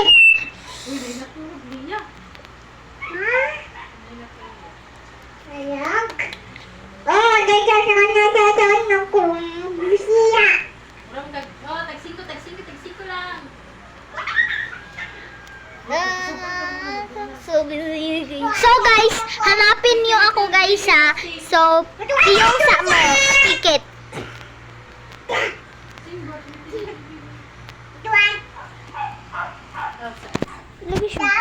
yan. Uy, may natulog niya. Tagsiko lang. So guys, hanapin niyo ako guys ha. So, yung sa mo, ticket. Lagi siya.